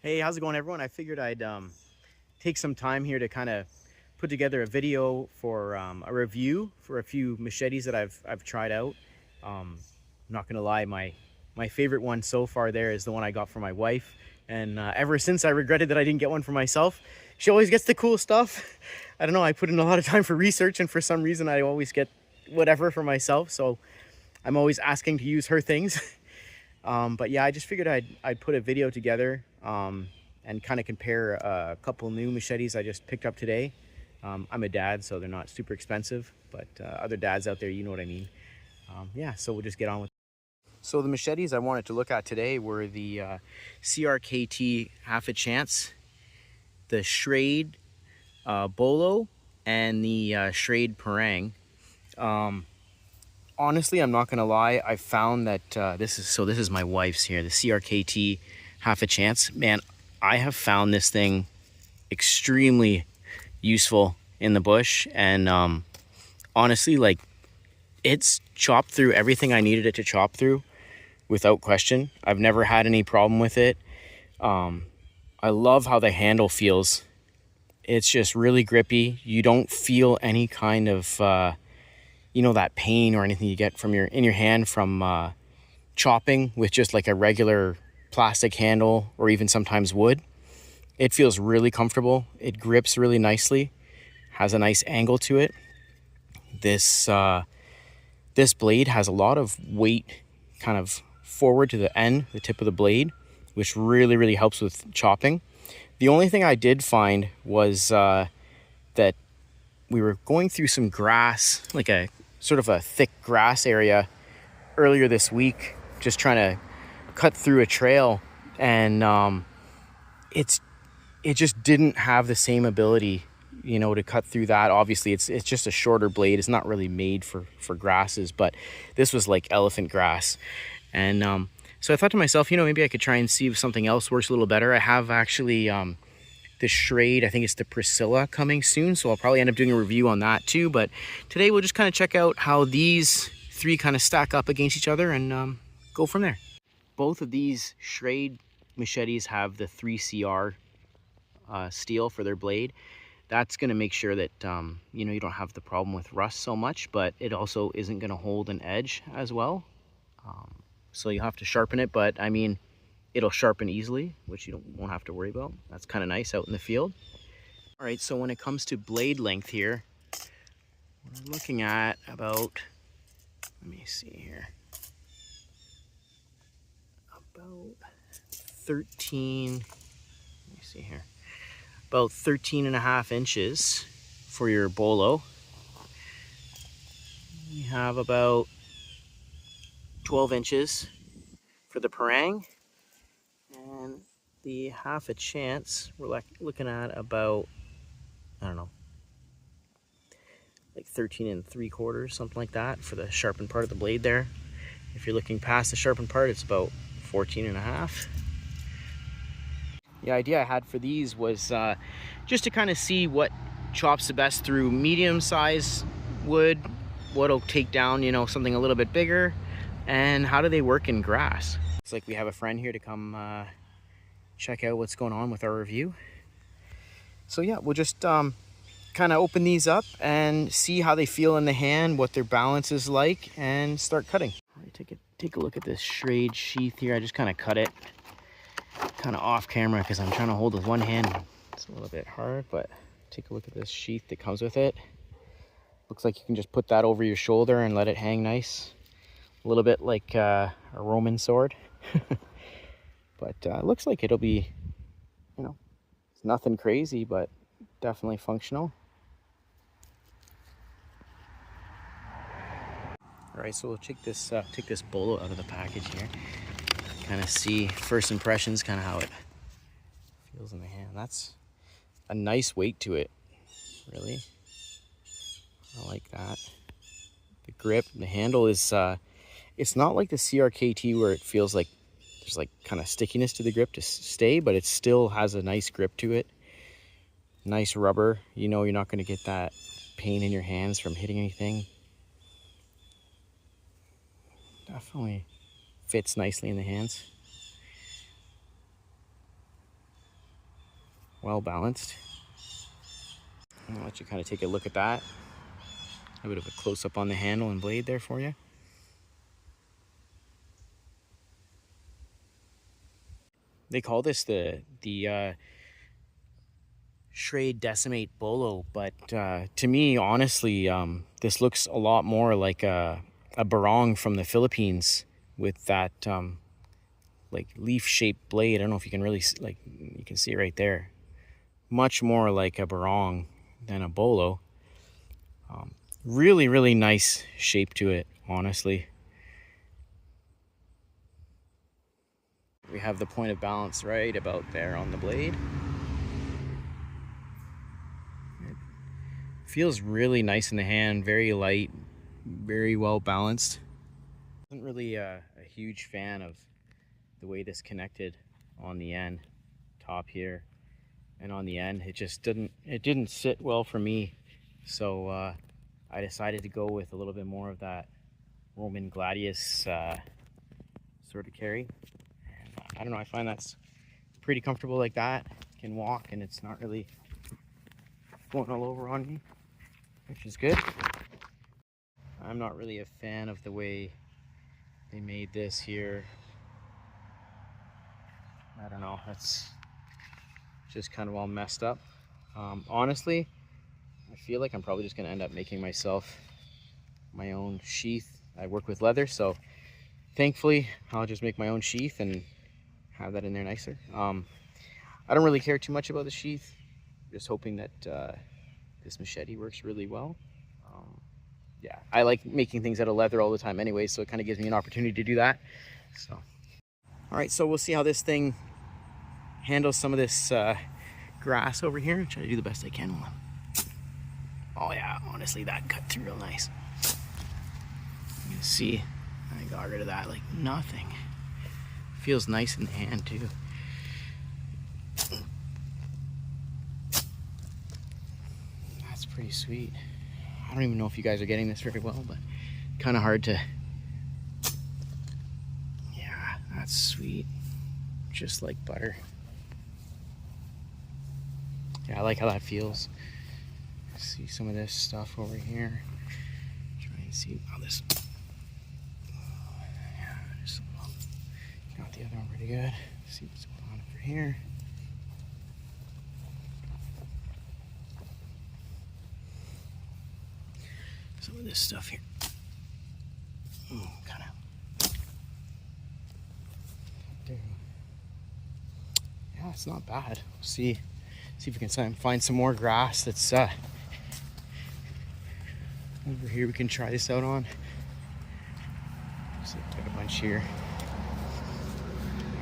Hey, how's it going, everyone? I figured I'd take some time here to kind of put together a video for a review for a few machetes that I've tried out. I'm not gonna lie, my favorite one so far there is the one I got for my wife, and ever since I regretted that I didn't get one for myself. She always gets the cool stuff. I don't know. I put in a lot of time for research, and for some reason, I always get whatever for myself. So I'm always asking to use her things. But yeah, I just figured I'd put a video together and kind of compare a couple new machetes I just picked up today. I'm a dad, so they're not super expensive, but other dads out there, you know what I mean. Yeah, so we'll just get on with it. So the machetes I wanted to look at today were the CRKT Half a Chance, the Schrade Bolo, and the Schrade Parang. Honestly, I'm not gonna lie, I found that this is my wife's here, the CRKT Half a Chance. Man, I have found this thing extremely useful in the bush, and honestly, like, it's chopped through everything I needed it to chop through without question. I've never had any problem with it. I love how the handle feels. It's just really grippy. You don't feel any kind of that pain or anything you get from in your hand from chopping with just like a regular plastic handle or even sometimes wood. It feels really comfortable. It grips really nicely, has a nice angle to it. This blade has a lot of weight kind of forward to the end, the tip of the blade, which really helps with chopping. The only thing I did find was that we were going through some grass, like a sort of a thick grass area earlier this week, just trying to cut through a trail, and it just didn't have the same ability, to cut through that. Obviously, it's just a shorter blade. It's not really made for grasses, but this was like elephant grass, and so I thought to myself, maybe I could try and see if something else works a little better. I have actually the Schrade, I think it's the Priscilla, coming soon, so I'll probably end up doing a review on that too. But today we'll just kind of check out how these three kind of stack up against each other and go from there. Both of these Schrade machetes have the 3CR steel for their blade. That's going to make sure that you don't have the problem with rust so much, but it also isn't going to hold an edge as well. So you have to sharpen it, but I mean, it'll sharpen easily, which you won't have to worry about. That's kind of nice out in the field. All right, so when it comes to blade length here, we're looking at about, let me see here, about 13, let me see here, about 13.5 inches for your Bolo. We have about 12 inches for the Parang, and the Half a Chance, we're looking at about, I don't know, like 13 3/4, something like that, for the sharpened part of the blade there. If you're looking past the sharpened part, it's about 14.5. The idea I had for these was just to kind of see what chops the best through medium size wood, what'll take down, something a little bit bigger, and how do they work in grass. It's like we have a friend here to come check out what's going on with our review. So yeah, we'll just kind of open these up and see how they feel in the hand, what their balance is like, and start cutting. All right, take a look at this Schrade sheath here. I just kind of cut it kind of off camera because I'm trying to hold with one hand. It's a little bit hard, but take a look at this sheath that comes with it. Looks like you can just put that over your shoulder and let it hang nice. A little bit like a Roman sword. But it looks like it'll be, it's nothing crazy, but definitely functional. All right, so we'll take this Bolo out of the package here. Kind of see first impressions, kind of how it feels in the hand. That's a nice weight to it, really. I like that. The grip, the handle is, it's not like the CRKT where it feels like there's like kind of stickiness to the grip to stay, but it still has a nice grip to it. Nice rubber. You're not going to get that pain in your hands from hitting anything. Definitely fits nicely in the hands. well balanced. I'll let you kind of take a look at that. A bit of a close-up on the handle and blade there for you. They call this the Schrade Decimate Bolo, but to me, honestly, this looks a lot more like a barong from the Philippines with that like leaf-shaped blade. I don't know if you can really like, you can see it right there. Much more like a barong than a bolo. Really, really nice shape to it, honestly. We have the point of balance right about there on the blade. It feels really nice in the hand, very light, very well balanced. I wasn't really a huge fan of the way this connected on the end, top here, and on the end. It just didn't sit well for me. So I decided to go with a little bit more of that Roman gladius sort of carry. And, I don't know, I find that's pretty comfortable like that. Can walk and it's not really going all over on me, which is good. I'm not really a fan of the way they made this here. I don't know, that's just kind of all messed up. Honestly, I feel like I'm probably just going to end up making myself my own sheath. I work with leather, so thankfully I'll just make my own sheath and have that in there nicer. I don't really care too much about the sheath. Just hoping that this machete works really well. Yeah, I like making things out of leather all the time anyway, so it kind of gives me an opportunity to do that. So, all right, so we'll see how this thing handles some of this grass over here. Try to do the best I can. Oh yeah, honestly, that cut through real nice. You can see, I got rid of that like nothing. Feels nice in the hand too. That's pretty sweet. I don't even know if you guys are getting this very well, but kind of hard to. Yeah, that's sweet. Just like butter. Yeah, I like how that feels. See some of this stuff over here. Try and see how this. Yeah, just got the other one pretty good. See what's going on over here. Some of this stuff here. Kind of. Yeah, it's not bad. See if we can find some more grass that's over here. We can try this out on. So take a bunch here.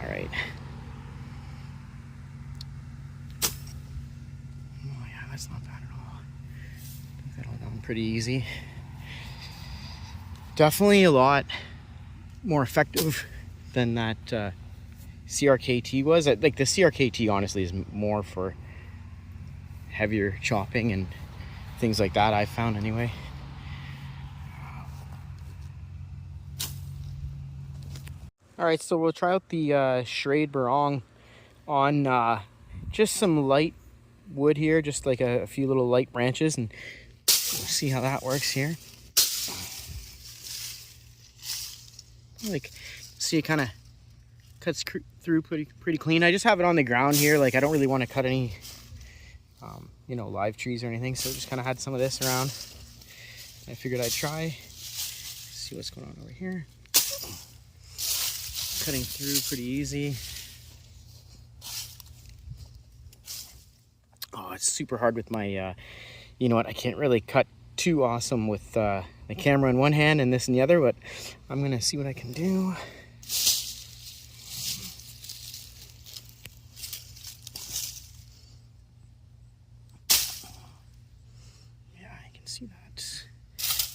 All right. Oh yeah, that's not bad at all. Took that all down pretty easy. Definitely a lot more effective than that CRKT was. Like the CRKT honestly is more for heavier chopping and things like that, I found anyway. All right, so we'll try out the Schrade barong on just some light wood here, just like a few little light branches, and we'll see how that works here. Like, see, it kind of cuts through pretty clean. I just have it on the ground here. Like, I don't really want to cut any, you know, live trees or anything. So just kind of had some of this around. I figured I'd try. See what's going on over here. Cutting through pretty easy. Oh, it's super hard with my, you know what, I can't really cut too awesome with the camera in one hand and this in the other, but I'm gonna see what I can do. Yeah, I can see that.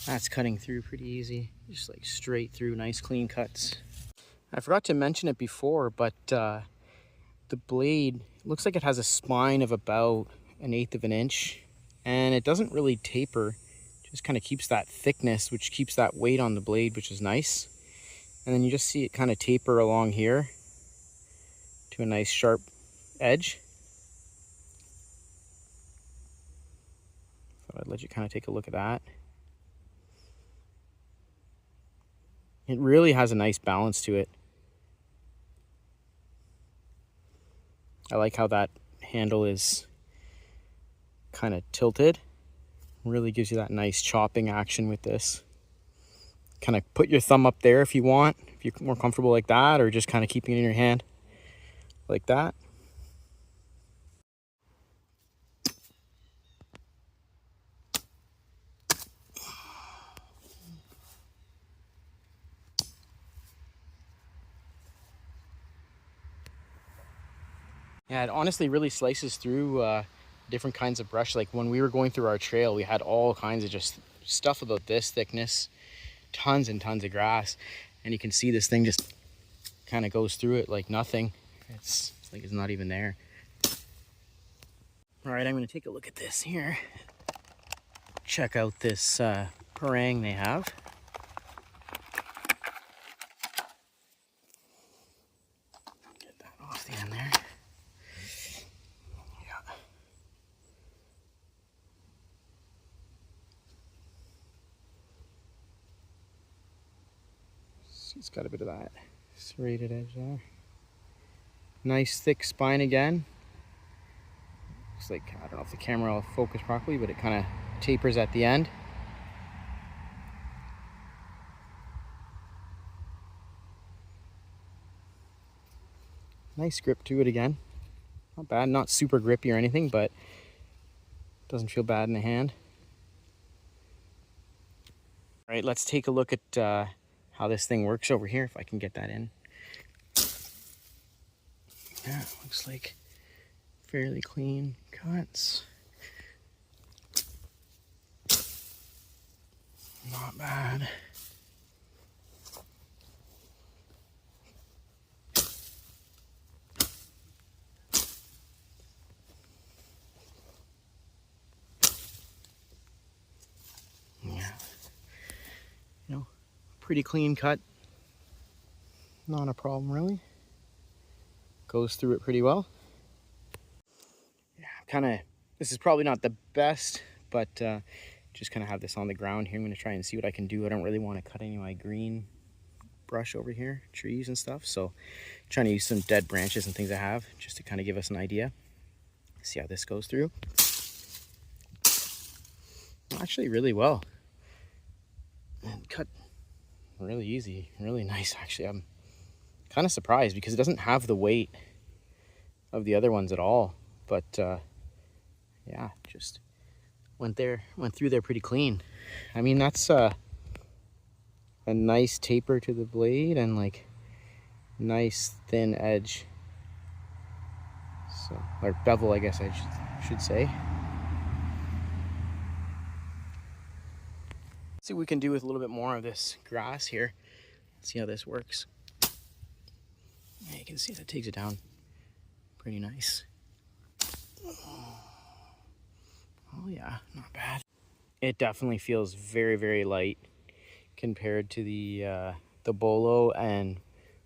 That's cutting through pretty easy, just like straight through, nice clean cuts. I forgot to mention it before, but the blade looks like it has a spine of about 1/8 of an inch, and it doesn't really taper. Just kind of keeps that thickness, which keeps that weight on the blade, which is nice. And then you just see it kind of taper along here to a nice sharp edge. let you kind of take a look at that. It really has a nice balance to it. I like how that handle is kind of tilted. Really gives you that nice chopping action with this. Kind of put your thumb up there if you want, if you're more comfortable like that, or just kind of keeping it in your hand like that. Yeah, it honestly really slices through different kinds of brush. Like when we were going through our trail, we had all kinds of just stuff about this thickness, tons and tons of grass, and you can see this thing just kind of goes through it like nothing. It's like it's not even there. All right, I'm going to take a look at this here. Check out this parang they have. Get that off the end there. Yeah. So it's got a bit of that serrated edge there. Nice thick spine again. Looks like, I don't know if the camera will focus properly, but it kind of tapers at the end. Nice grip to it again. Not bad, not super grippy or anything, but doesn't feel bad in the hand. All right, let's take a look at how this thing works over here, if I can get that in. Yeah, looks like fairly clean cuts. Not bad. Yeah, you know, pretty clean cut. Not a problem really. Goes through it pretty well. Yeah, kind of, this is probably not the best, but just kind of have this on the ground here. I'm going to try and see what I can do. I don't really want to cut any of my green brush over here, trees and stuff, so trying to use some dead branches and things I have just to kind of give us an idea. See how this goes through. Actually really well, and cut really easy, really nice. Actually, I'm kind of surprised because it doesn't have the weight of the other ones at all, but yeah, just went through there pretty clean. I mean, that's a nice taper to the blade and like nice thin edge, so, or bevel I guess I should say. Let's see what we can do with a little bit more of this grass here. See how this works. Yeah, you can see that takes it down pretty nice. Oh yeah, not bad. It definitely feels very, very light compared to the Bolo, and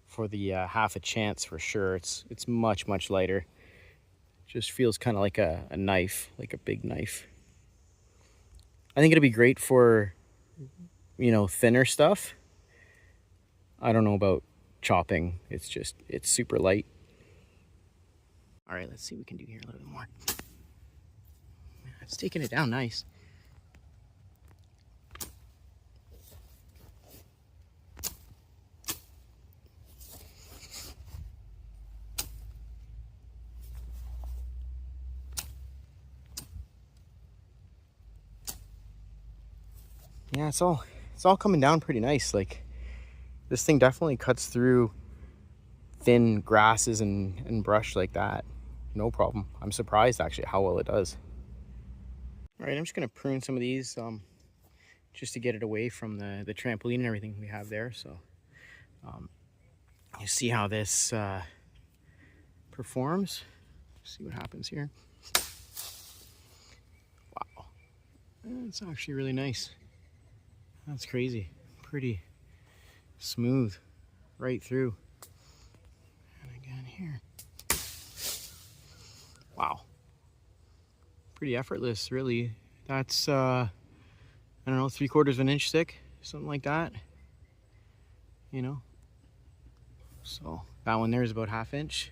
for the half a chance for sure, it's much, much lighter. Just feels kind of like a knife, like a big knife. I think it'll be great for, you know, thinner stuff. I don't know about chopping. It's super light. All right, let's see what we can do here a little bit more. It's taking it down nice. Yeah, it's all coming down pretty nice. Like, this thing definitely cuts through thin grasses and brush like that. No problem. I'm surprised actually how well it does. All right, I'm just gonna prune some of these just to get it away from the trampoline and everything we have there. So you see how this performs. See what happens here. Wow, it's actually really nice. That's crazy. Pretty smooth right through. And again here. Wow. Pretty effortless, really. That's, I don't know, 3/4 of an inch thick, something like that, you know. So that one there is about 1/2 inch,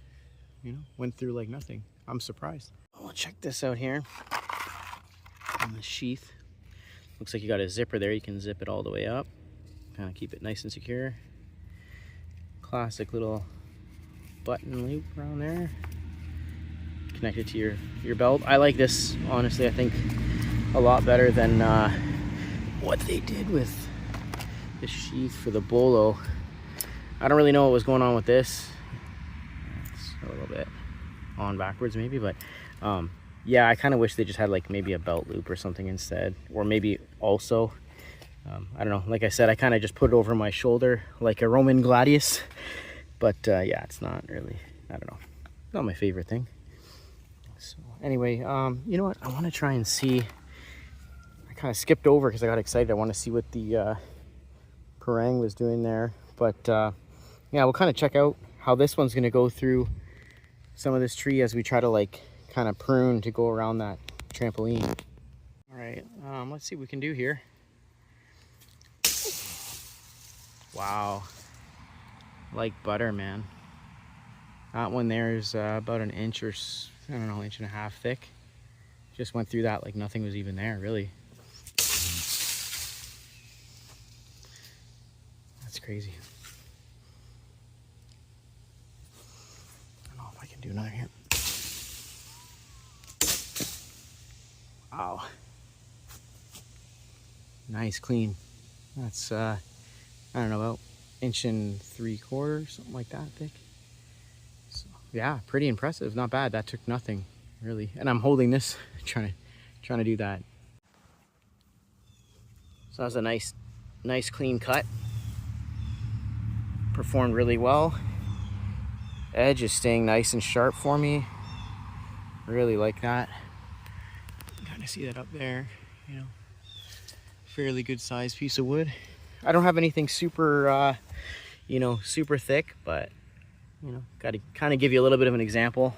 you know, went through like nothing. I'm surprised. Well, check this out here on the sheath. Looks like you got a zipper there. You can zip it all the way up, kind of keep it nice and secure. Classic little button loop around there, connected to your belt. I like this, honestly. I think a lot better than what they did with the sheath for the Bolo. I don't really know what was going on with this. It's a little bit on backwards maybe, but yeah, I kind of wish they just had like maybe a belt loop or something instead, or maybe also I don't know, like I said, I kind of just put it over my shoulder like a Roman gladius, but yeah, it's not really, I don't know, not my favorite thing. So anyway, you know what, I want to try and see, I kind of skipped over because I got excited. I want to see what the parang was doing there, but yeah, we'll kind of check out how this one's going to go through some of this tree as we try to like kind of prune to go around that trampoline. All right, let's see what we can do here. Wow, like butter, man. That one there is about an inch or, I don't know, 1.5 inches thick. Just went through that like nothing was even there, really. That's crazy. I don't know if I can do another here. Wow. Nice, clean. That's, I don't know, about 1.75 inches, something like that thick. So, yeah, pretty impressive. Not bad. That took nothing, really. And I'm holding this, trying to do that. So that was a nice clean cut. Performed really well. Edge is staying nice and sharp for me. Really like that. Kind of see that up there, you know. Fairly good sized piece of wood. I don't have anything super, you know, super thick, but, you know, got to kind of give you a little bit of an example.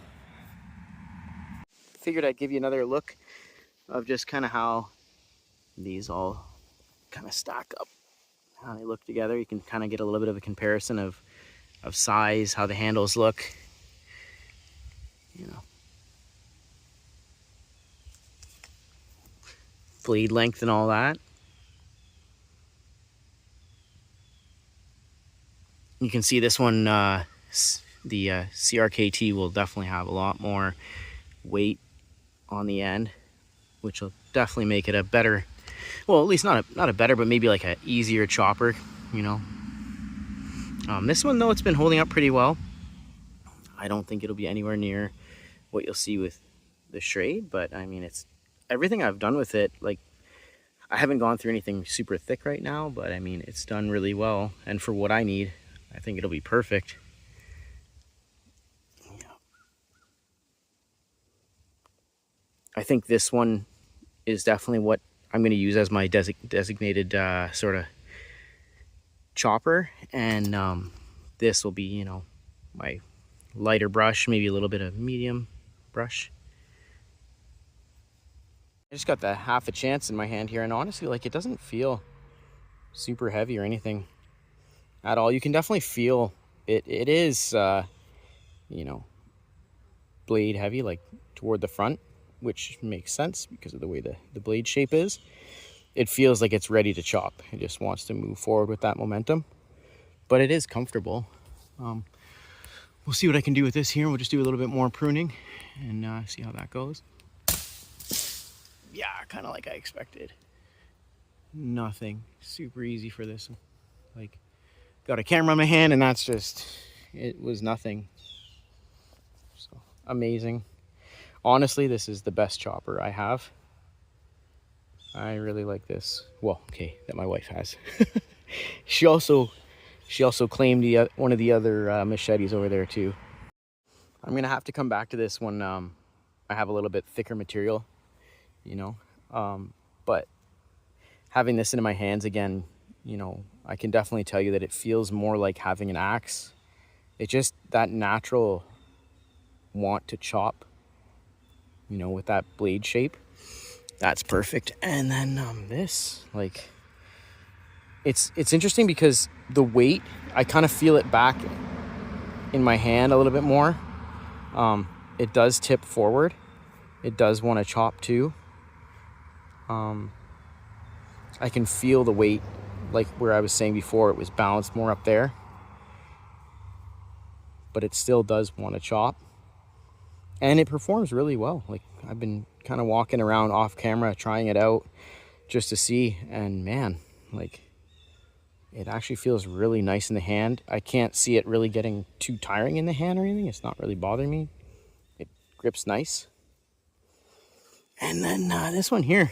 Figured I'd give you another look of just kind of how these all kind of stack up, how they look together. You can kind of get a little bit of a comparison of size, how the handles look, you know. Blade length and all that. You can see this one, the CRKT will definitely have a lot more weight on the end, which will definitely make it a better, well, at least not a better, but maybe like a easier chopper, you know. This one though, it's been holding up pretty well. I don't think it'll be anywhere near what you'll see with the Schrade, but I mean, it's everything I've done with it. Like, I haven't gone through anything super thick right now, but I mean, it's done really well, and for what I need, I think it'll be perfect. Yeah. I think this one is definitely what I'm going to use as my designated sort of chopper, and this will be, you know, my lighter brush, maybe a little bit of medium brush. I just got the 1/2 inch in my hand here, and honestly, like, it doesn't feel super heavy or anything at all. You can definitely feel it. It is, you know, blade heavy, like toward the front, which makes sense because of the way the blade shape is. It feels like it's ready to chop. It just wants to move forward with that momentum, but it is comfortable. We'll see what I can do with this here. We'll just do a little bit more pruning and see how that goes. Yeah, kind of like I expected. Nothing super easy for this. Like, got a camera in my hand and that's just, it was nothing. So amazing. Honestly, this is the best chopper I have. I really like this. Well, okay, that my wife has. She also claimed one of the other machetes over there too. I'm gonna have to come back to this when I have a little bit thicker material, you know. But having this in my hands again, you know, I can definitely tell you that it feels more like having an axe. It just, that natural want to chop, you know, with that blade shape. That's perfect. And then this, like, it's interesting because the weight, I kind of feel it back in my hand a little bit more. It does tip forward. It does want to chop too. I can feel the weight, like where I was saying before, it was balanced more up there. But it still does want to chop. And it performs really well. Like, I've been kind of walking around off camera trying it out just to see, and man, like, it actually feels really nice in the hand. I can't see it really getting too tiring in the hand or anything. It's not really bothering me. It grips nice. And then this one here.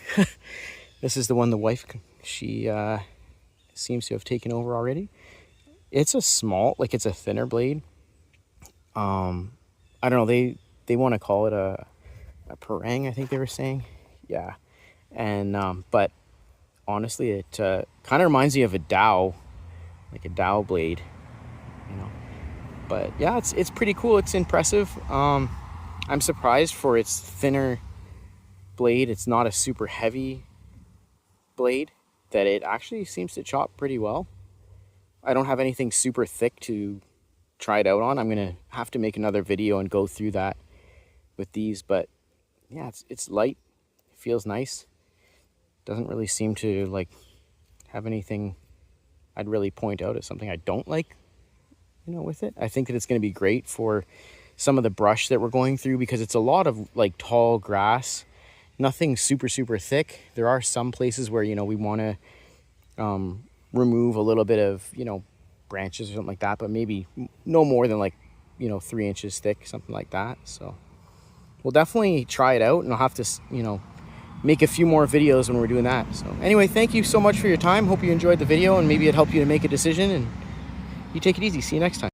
This is the one the wife, she seems to have taken over already. It's a small, like, it's a thinner blade. I don't know, they want to call it a parang, I think they were saying. Yeah. And but honestly, it kind of reminds me of a dowel, like a dowel blade, you know. But yeah, it's pretty cool. It's impressive. I'm surprised for its thinner blade. It's not a super heavy blade, that it actually seems to chop pretty well. I don't have anything super thick to try it out on. I'm gonna have to make another video and go through that with these, but yeah, it's light. It feels nice. Doesn't really seem to like have anything I'd really point out as something I don't like, you know, with it. I think that it's going to be great for some of the brush that we're going through, because it's a lot of like tall grass, nothing super thick. There are some places where, you know, we want to remove a little bit of, you know, branches or something like that, but maybe no more than like, you know, 3 inches thick, something like that. So we'll definitely try it out, and I'll have to, you know, make a few more videos when we're doing that. So anyway, thank you so much for your time. Hope you enjoyed the video, and maybe it helped you to make a decision, and you take it easy. See you next time.